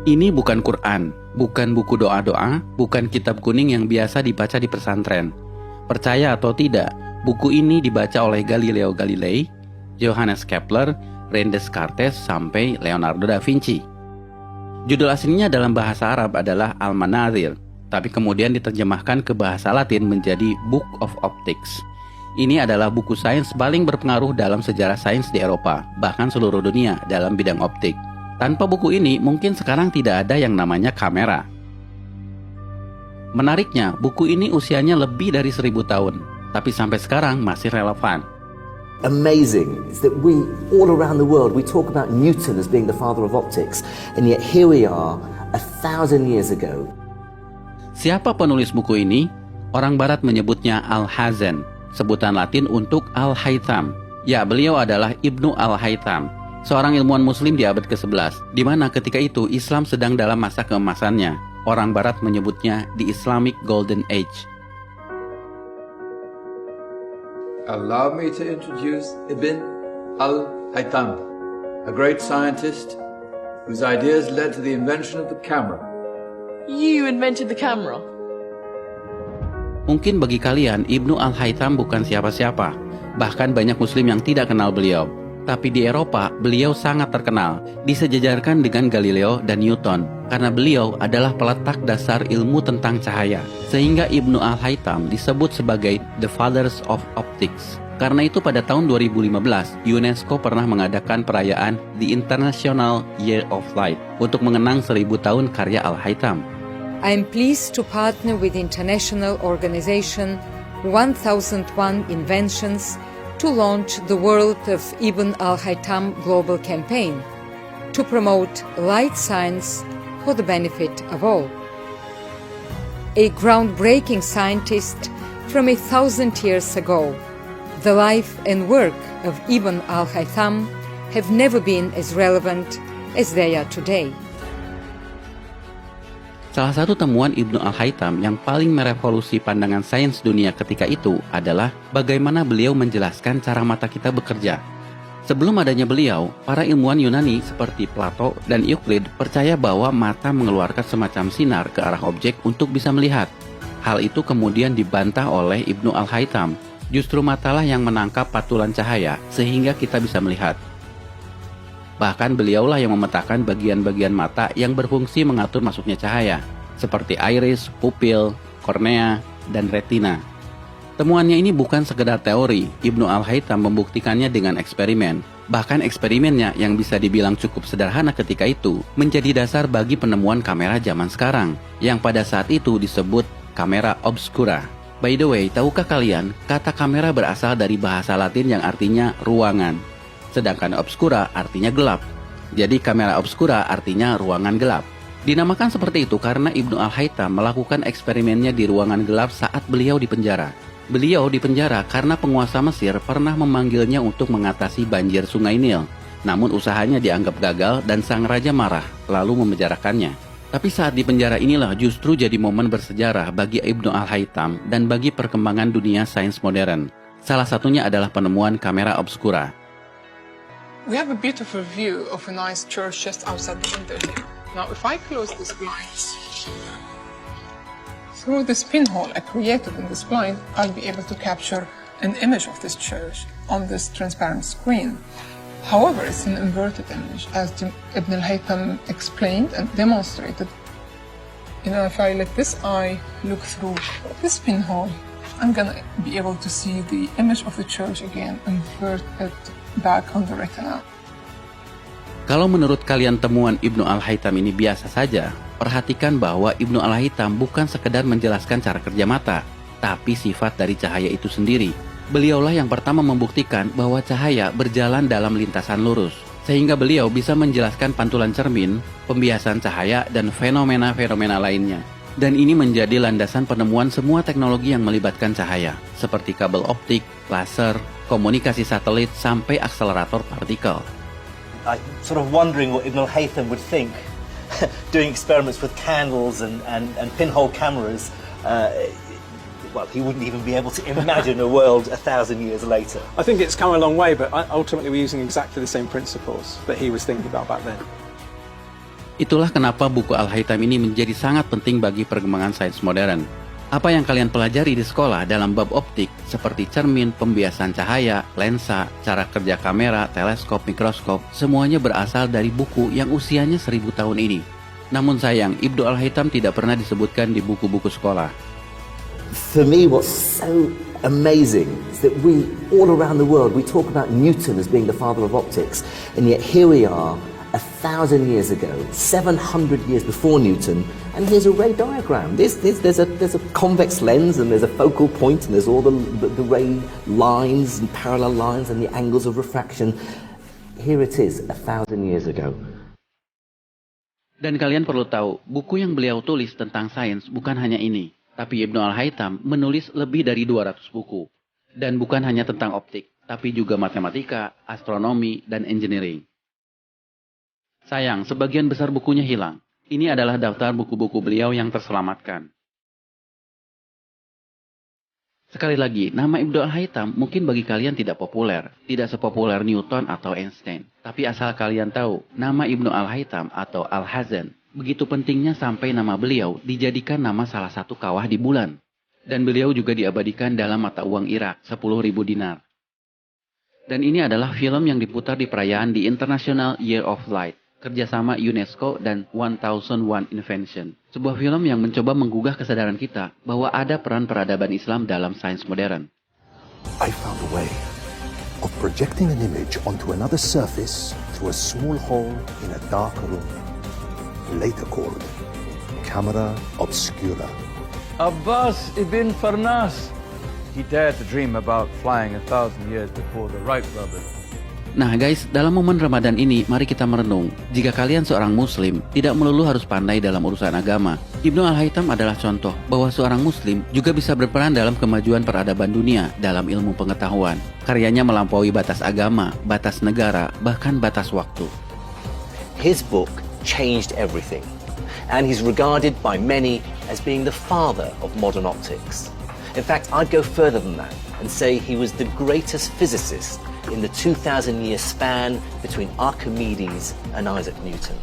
Ini bukan Quran, bukan buku doa-doa, bukan kitab kuning yang biasa dibaca di pesantren. Percaya atau tidak, buku ini dibaca oleh Galileo Galilei, Johannes Kepler, René Descartes, sampai Leonardo da Vinci. Judul aslinya dalam bahasa Arab adalah Al-Manazil, tapi kemudian diterjemahkan ke bahasa Latin menjadi Book of Optics. Ini adalah buku sains paling berpengaruh dalam sejarah sains di Eropa, bahkan seluruh dunia dalam bidang optik. Tanpa buku ini, mungkin sekarang tidak ada yang namanya kamera. Menariknya, buku ini usianya lebih dari 1000 tahun, tapi sampai sekarang masih relevan. Amazing is that we, all around the world, we talk about Newton as being the father of optics, and yet here we are, 1,000 years ago. Siapa penulis buku ini? Orang Barat menyebutnya Al-Hazen, sebutan Latin untuk Al-Haytham. Ya, beliau adalah Ibnu Al-Haytham, seorang ilmuwan muslim di abad ke-11, di mana ketika itu Islam sedang dalam masa keemasannya. Orang Barat menyebutnya the Islamic Golden Age. Allow me to introduce Ibn Al-Haytham, a great scientist whose ideas led to the invention of the camera. You invented the camera? Mungkin bagi kalian, Ibnu Al-Haytham bukan siapa-siapa. Bahkan banyak muslim yang tidak kenal beliau. Tapi di Eropa, beliau sangat terkenal, disejajarkan dengan Galileo dan Newton, karena beliau adalah peletak dasar ilmu tentang cahaya. Sehingga Ibnu Al-Haytham disebut sebagai The Fathers of Optics. Karena itu pada tahun 2015, UNESCO pernah mengadakan perayaan The International Year of Light untuk mengenang 1000 tahun karya Al-Haytham. I am pleased to partner with the international organization 1001 Inventions to launch the World of Ibn Al-Haytham Global Campaign to promote light science for the benefit of all. A groundbreaking scientist from 1,000 years ago, the life and work of Ibn Al-Haytham have never been as relevant as they are today. Salah satu temuan Ibnu Al-Haytham yang paling merevolusi pandangan sains dunia ketika itu adalah bagaimana beliau menjelaskan cara mata kita bekerja. Sebelum adanya beliau, para ilmuwan Yunani seperti Plato dan Euclid percaya bahwa mata mengeluarkan semacam sinar ke arah objek untuk bisa melihat. Hal itu kemudian dibantah oleh Ibnu Al-Haytham. Justru matalah yang menangkap patulan cahaya sehingga kita bisa melihat. Bahkan beliaulah yang memetakan bagian-bagian mata yang berfungsi mengatur masuknya cahaya, seperti iris, pupil, kornea, dan retina. Temuannya ini bukan sekedar teori, Ibnu Al-Haytham membuktikannya dengan eksperimen. Bahkan eksperimennya yang bisa dibilang cukup sederhana ketika itu, menjadi dasar bagi penemuan kamera zaman sekarang, yang pada saat itu disebut kamera obscura. By the way, tahukah kalian, kata kamera berasal dari bahasa Latin yang artinya ruangan. Sedangkan obscura artinya gelap. Jadi kamera obscura artinya ruangan gelap. Dinamakan seperti itu karena Ibnu Al-Haytham melakukan eksperimennya di ruangan gelap saat beliau di penjara. Beliau di penjara karena penguasa Mesir pernah memanggilnya untuk mengatasi banjir sungai Nil. Namun usahanya dianggap gagal dan sang raja marah, lalu memenjarakannya. Tapi saat di penjara inilah justru jadi momen bersejarah bagi Ibnu Al-Haytham dan bagi perkembangan dunia sains modern. Salah satunya adalah penemuan kamera obscura. We have a beautiful view of a nice church just outside the window here. Now, if I close this blinds, through this pinhole I created in this blind, I'll be able to capture an image of this church on this transparent screen. However, it's an inverted image, as Ibn al-Haytham explained and demonstrated. If I let this eye look through this pinhole, I'm gonna be able to see the image of the church again, invert it back on the retina. Kalau menurut kalian temuan Ibnu Al-Haytham ini biasa saja, perhatikan bahwa Ibnu Al-Haytham bukan sekedar menjelaskan cara kerja mata, tapi sifat dari cahaya itu sendiri. Beliaulah yang pertama membuktikan bahwa cahaya berjalan dalam lintasan lurus, sehingga beliau bisa menjelaskan pantulan cermin, pembiasan cahaya, dan fenomena-fenomena lainnya. Dan ini menjadi landasan penemuan semua teknologi yang melibatkan cahaya, seperti kabel optik, laser, komunikasi satelit, sampai akselerator partikel. I'm sort of wondering what Ibn al-Haytham would think doing experiments with candles and pinhole cameras. Well, he wouldn't even be able to imagine a world 1,000 years later. I think it's come a long way, but ultimately we're using exactly the same principles that he was thinking about back then. Itulah kenapa buku Al-Haytham ini menjadi sangat penting bagi perkembangan sains modern. Apa yang kalian pelajari di sekolah dalam bab optik seperti cermin, pembiasan cahaya, lensa, cara kerja kamera, teleskop, mikroskop, semuanya berasal dari buku yang usianya 1000 tahun ini. Namun sayang, Ibnu Al-Haytham tidak pernah disebutkan di buku-buku sekolah. For me, what's so amazing is that we, all around the world, we talk about Newton as being the father of optics, and yet here we are, 1,000 years ago, 700 years before Newton, and here's a ray diagram. There's a convex lens, and there's a focal point, and there's all the ray lines and parallel lines and the angles of refraction. Here it is, 1,000 years ago. Dan kalian perlu tahu, buku yang beliau tulis tentang sains bukan hanya ini, tapi Ibnu Al-Haytham menulis lebih dari 200 buku. Dan bukan hanya tentang optik, tapi juga matematika, astronomi, dan engineering. Sayang, sebagian besar bukunya hilang. Ini adalah daftar buku-buku beliau yang terselamatkan. Sekali lagi, nama Ibnu Al-Haytham mungkin bagi kalian tidak populer, tidak sepopuler Newton atau Einstein. Tapi asal kalian tahu, nama Ibnu Al-Haytham atau Al-Hazan begitu pentingnya sampai nama beliau dijadikan nama salah satu kawah di bulan. Dan beliau juga diabadikan dalam mata uang Irak, 10.000 dinar. Dan ini adalah film yang diputar di perayaan di International Year of Light, kerjasama UNESCO dan 1001 Invention. Sebuah film yang mencoba menggugah kesadaran kita bahwa ada peran peradaban Islam dalam sains modern. I found a way of projecting an image onto another surface through a small hole in a dark room, later called camera obscura. Abbas ibn Farnas. He dared to dream about flying 1,000 years before the Wright brothers. Nah guys, dalam momen Ramadan ini, mari kita merenung. Jika kalian seorang muslim, tidak melulu harus pandai dalam urusan agama. Ibnu Al-Haytham adalah contoh bahwa seorang muslim juga bisa berperan dalam kemajuan peradaban dunia dalam ilmu pengetahuan. Karyanya melampaui batas agama, batas negara, bahkan batas waktu. His book changed everything, and he's regarded by many as being the father of modern optics. In fact, I'd go further than that and say he was the greatest physicist in the 2,000-year span between Archimedes and Isaac Newton.